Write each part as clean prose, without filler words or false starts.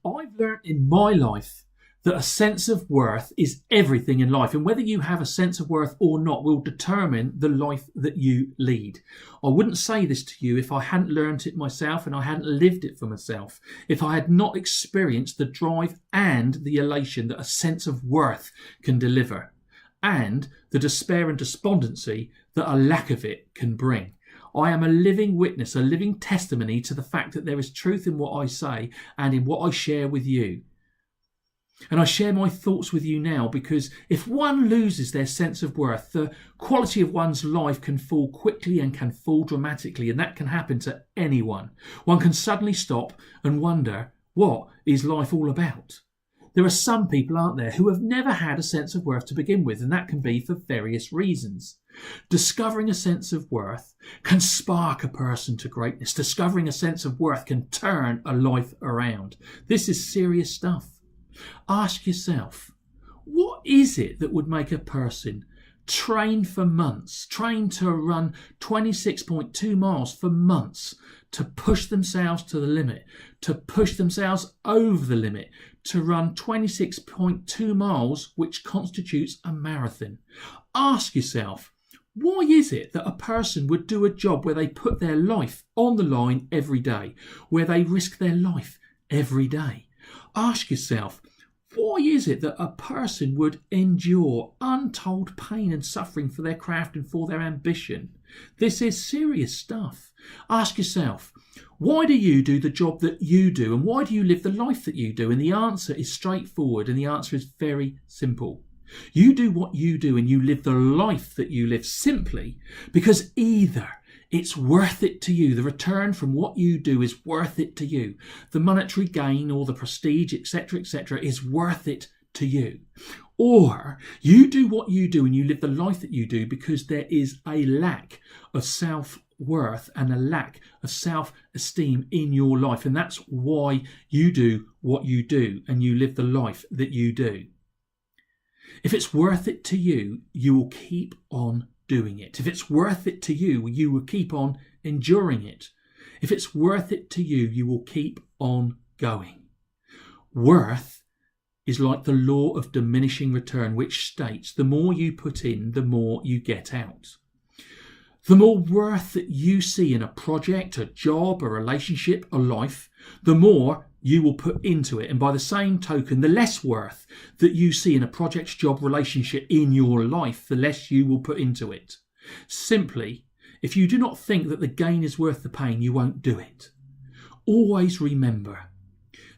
I've learnt in my life that a sense of worth is everything in life, and whether you have a sense of worth or not will determine the life that you lead. I wouldn't say this to you if I hadn't learnt it myself and I hadn't lived it for myself, if I had not experienced the drive and the elation that a sense of worth can deliver, and the despair and despondency that a lack of it can bring. I am a living witness, a living testimony to the fact that there is truth in what I say and in what I share with you. And I share my thoughts with you now because if one loses their sense of worth, the quality of one's life can fall quickly and can fall dramatically, and that can happen to anyone. One can suddenly stop and wonder, what is life all about? There are some people, aren't there, who have never had a sense of worth to begin with, and that can be for various reasons. Discovering a sense of worth can spark a person to greatness. Discovering a sense of worth can turn a life around. This is serious stuff. Ask yourself, what is it that would make a person train for months, train to run 26.2 miles for months, to push themselves to the limit, to push themselves over the limit, to run 26.2 miles, which constitutes a marathon? Ask yourself, why is it that a person would do a job where they put their life on the line every day, where they risk their life every day? Ask yourself, why is it that a person would endure untold pain and suffering for their craft and for their ambition? This is serious stuff. Ask yourself, why do you do the job that you do, and why do you live the life that you do? And the answer is straightforward, and the answer is very simple. You do what you do and you live the life that you live simply because either it's worth it to you, the return from what you do is worth it to you, the monetary gain or the prestige, etc., is worth it to you, or you do what you do and you live the life that you do because there is a lack of self-worth and a lack of self-esteem in your life, and that's why you do what you do and you live the life that you do. If it's worth it to you, you will keep on doing it. If it's worth it to you, you will keep on enduring it. If it's worth it to you, you will keep on going. Worth is like the law of diminishing return, which states the more you put in, the more you get out. The more worth that you see in a project, a job, a relationship, a life, the more you will put into it. And by the same token, the less worth that you see in a project, job, relationship in your life, the less you will put into it. Simply, if you do not think that the gain is worth the pain, you won't do it. Always remember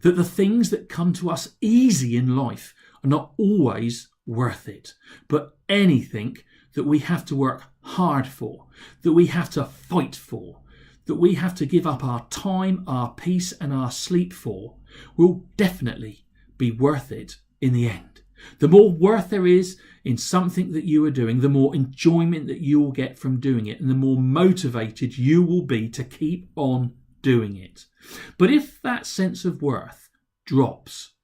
that the things that come to us easy in life are not always worth it, but anything that we have to work hard for, that we have to fight for, that we have to give up our time, our peace and our sleep for, will definitely be worth it in the end. The more worth there is in something that you are doing, the more enjoyment that you will get from doing it, and the more motivated you will be to keep on doing it. But if that sense of worth drops,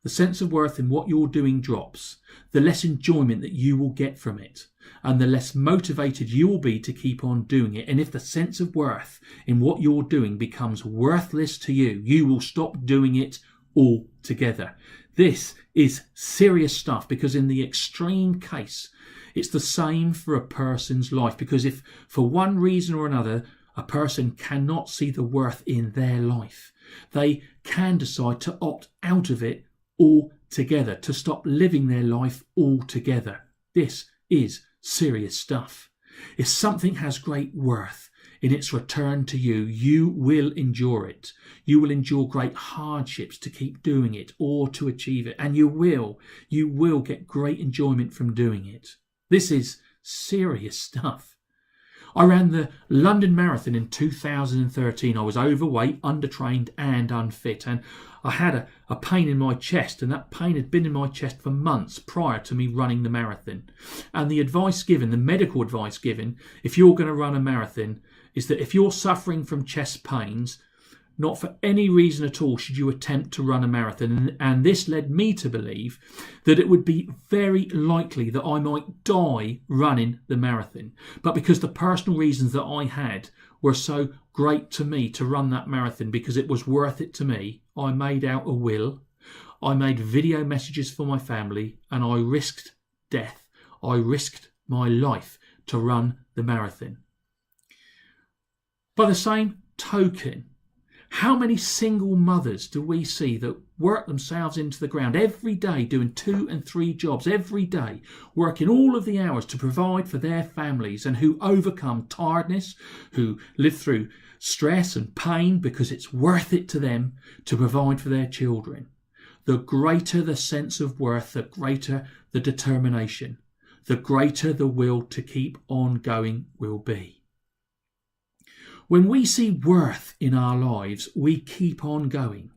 the sense of worth in what you're doing drops, the less enjoyment that you will get from it, and the less motivated you will be to keep on doing it. And if the sense of worth in what you're doing becomes worthless to you, you will stop doing it altogether. This is serious stuff, because in the extreme case, it's the same for a person's life. Because if for one reason or another, a person cannot see the worth in their life, they can decide to opt out of it altogether, to stop living their life altogether. This is serious stuff. If something has great worth in its return to you, you will endure it. You will endure great hardships to keep doing it or to achieve it, and you will get great enjoyment from doing it. This is serious stuff. I ran the London Marathon in 2013. I was overweight, undertrained and unfit, and I had a pain in my chest, and that pain had been in my chest for months prior to me running the marathon. And the advice given, the medical advice given, if you're going to run a marathon, is that if you're suffering from chest pains, not for any reason at all should you attempt to run a marathon. And this led me to believe that it would be very likely that I might die running the marathon. But because the personal reasons that I had were so great to me to run that marathon, because it was worth it to me, I made out a will, I made video messages for my family, and I risked death. I risked my life to run the marathon. By the same token, how many single mothers do we see that work themselves into the ground every day, doing 2 and 3 jobs every day, working all of the hours to provide for their families, and who overcome tiredness, who live through stress and pain because it's worth it to them to provide for their children? The greater the sense of worth, the greater the determination, the greater the will to keep on going will be. When we see worth in our lives, we keep on going.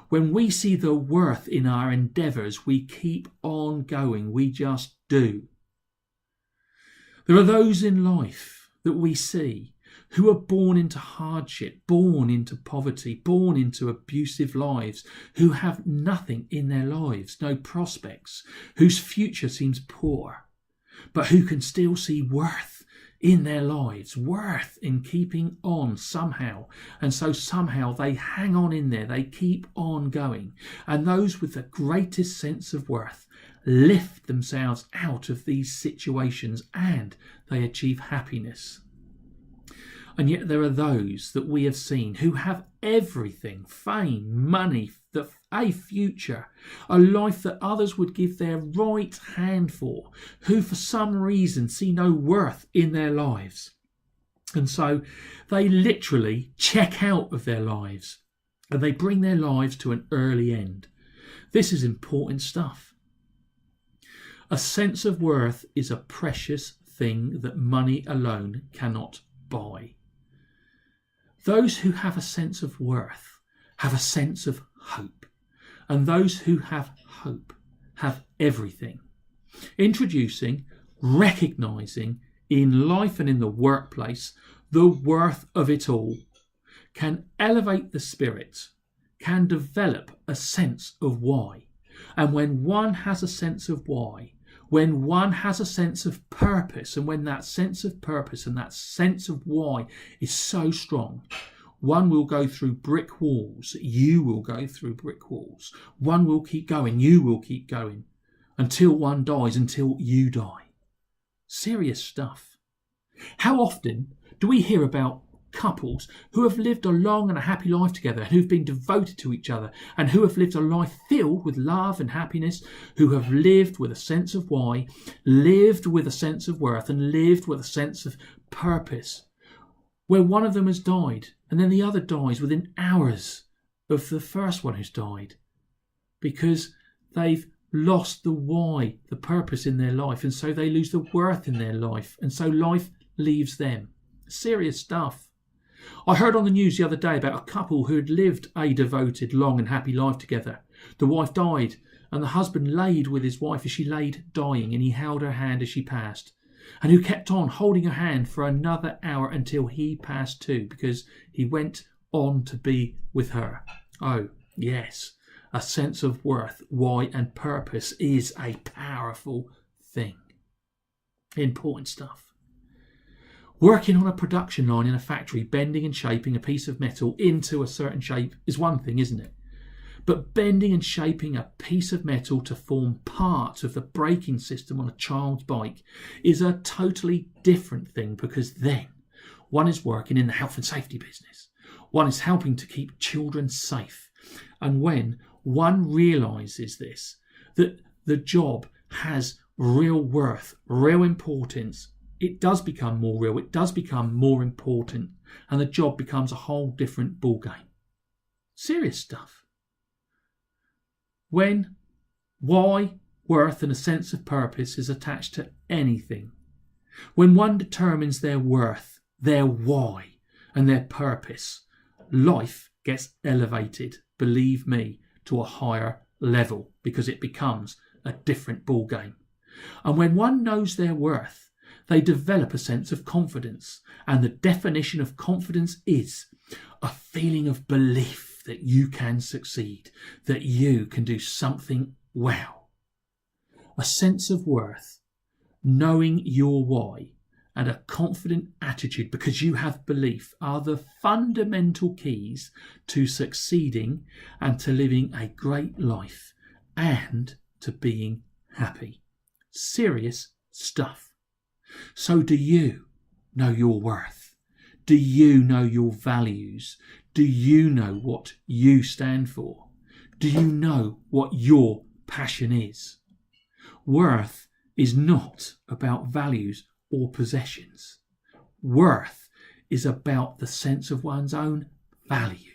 When we see the worth in our endeavours, we keep on going. We just do. There are those in life that we see who are born into hardship, born into poverty, born into abusive lives, who have nothing in their lives, no prospects, whose future seems poor, but who can still see worth in their lives, worth in keeping on somehow. And so somehow they hang on in there, they keep on going. And those with the greatest sense of worth lift themselves out of these situations and they achieve happiness. And yet there are those that we have seen who have everything, fame, money, a future, a life that others would give their right hand for, who for some reason see no worth in their lives. And so they literally check out of their lives and they bring their lives to an early end. This is important stuff. A sense of worth is a precious thing that money alone cannot buy. Those who have a sense of worth have a sense of hope, and those who have hope have everything. Introducing, recognising in life and in the workplace the worth of it all can elevate the spirit, can develop a sense of why. And when one has a sense of why, when one has a sense of purpose, and when that sense of purpose and that sense of why is so strong, one will go through brick walls. You will go through brick walls. One will keep going. You will keep going until one dies, until you die. Serious stuff. How often do we hear about couples who have lived a long and a happy life together, who've been devoted to each other, and who have lived a life filled with love and happiness, who have lived with a sense of why, lived with a sense of worth, and lived with a sense of purpose, where one of them has died and then the other dies within hours of the first one who's died because they've lost the why, the purpose in their life, and so they lose the worth in their life, and so life leaves them. Serious stuff. I heard on the news the other day about a couple who had lived a devoted, long and happy life together. The wife died and the husband laid with his wife as she laid dying, and he held her hand as she passed, and who kept on holding her hand for another hour until he passed too, because he went on to be with her. Oh, yes, a sense of worth, why and purpose is a powerful thing. Important stuff. Working on a production line in a factory, bending and shaping a piece of metal into a certain shape is one thing, isn't it? But bending and shaping a piece of metal to form part of the braking system on a child's bike is a totally different thing, because then one is working in the health and safety business. One is helping to keep children safe. And when one realises this, that the job has real worth, real importance, it does become more real, it does become more important, and the job becomes a whole different ballgame. Serious stuff. When why, worth and a sense of purpose is attached to anything, when one determines their worth, their why and their purpose, life gets elevated, believe me, to a higher level, because it becomes a different ballgame. And when one knows their worth, they develop a sense of confidence, and the definition of confidence is a feeling of belief that you can succeed, that you can do something well. A sense of worth, knowing your why and a confident attitude, because you have belief, are the fundamental keys to succeeding and to living a great life and to being happy. Serious stuff. So do you know your worth? Do you know your values? Do you know what you stand for? Do you know what your passion is? Worth is not about values or possessions. Worth is about the sense of one's own value.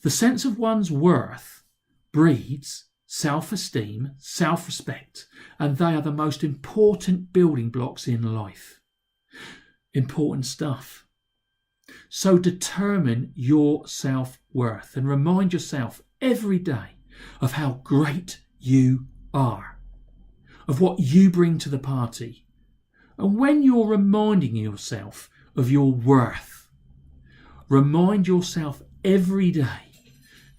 The sense of one's worth breeds self-esteem, self-respect, and they are the most important building blocks in life. Important stuff. So determine your self-worth and remind yourself every day of how great you are, of what you bring to the party. And when you're reminding yourself of your worth, remind yourself every day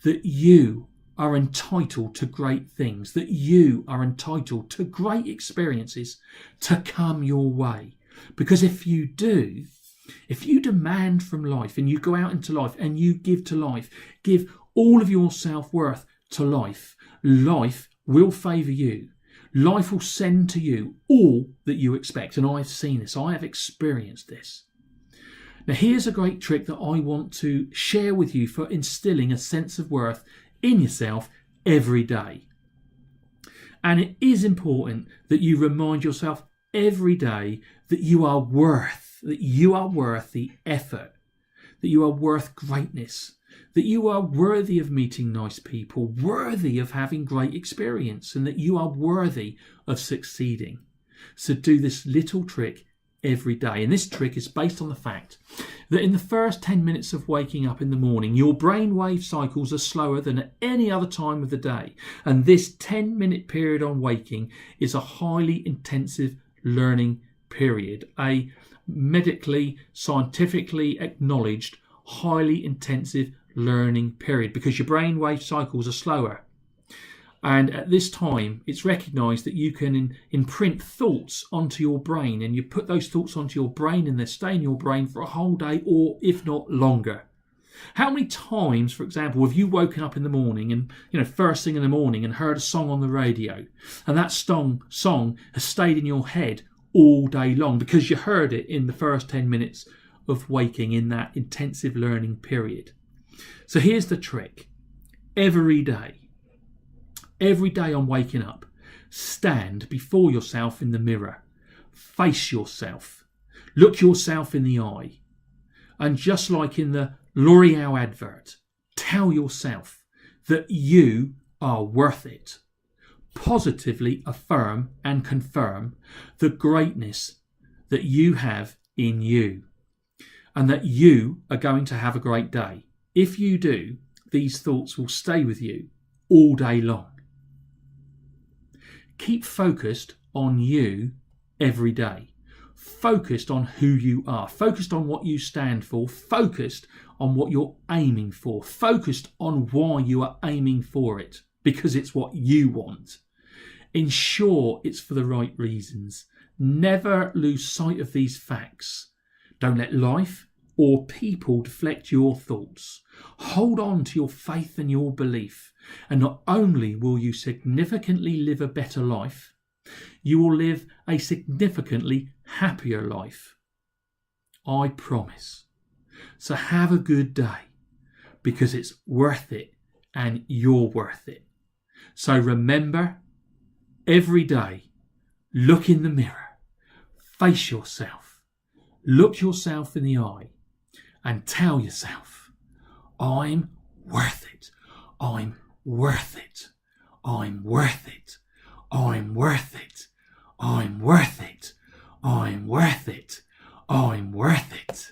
that you are entitled to great things, that you are entitled to great experiences to come your way. Because if you do, if you demand from life and you go out into life and you give to life, give all of your self-worth to life, life will favour you. Life will send to you all that you expect. And I've seen this. I have experienced this. Now, here's a great trick that I want to share with you for instilling a sense of worth in yourself every day. And it is important that you remind yourself every day that you are worth the effort, that you are worth greatness, that you are worthy of meeting nice people, worthy of having great experience, and that you are worthy of succeeding. So do this little trick every day. And this trick is based on the fact that in the first 10 minutes of waking up in the morning, your brainwave cycles are slower than at any other time of the day. And this 10-minute period on waking is a highly intensive learning period, a medically, scientifically acknowledged, highly intensive learning period, because your brainwave cycles are slower. And at this time, it's recognised that you can imprint thoughts onto your brain, and you put those thoughts onto your brain and they stay in your brain for a whole day, or if not longer. How many times, for example, have you woken up in the morning and, first thing in the morning and heard a song on the radio, and that song has stayed in your head all day long because you heard it in the first 10 minutes of waking in that intensive learning period? So here's the trick. Every day on waking up, stand before yourself in the mirror, face yourself, look yourself in the eye, and just like in the L'Oreal advert, tell yourself that you are worth it. Positively affirm and confirm the greatness that you have in you, and that you are going to have a great day. If you do, these thoughts will stay with you all day long. Keep focused on you every day. Focused on who you are. Focused on what you stand for. Focused on what you're aiming for. Focused on why you are aiming for it. Because it's what you want. Ensure it's for the right reasons. Never lose sight of these facts. Don't let life or people deflect your thoughts. Hold on to your faith and your belief, and not only will you significantly live a better life, you will live a significantly happier life. I promise. So have a good day, because it's worth it and you're worth it. So remember, every day, look in the mirror, face yourself, look yourself in the eye, and tell yourself, I'm worth it. I'm worth it. I'm worth it. I'm worth it. I'm worth it. I'm worth it. I'm worth it.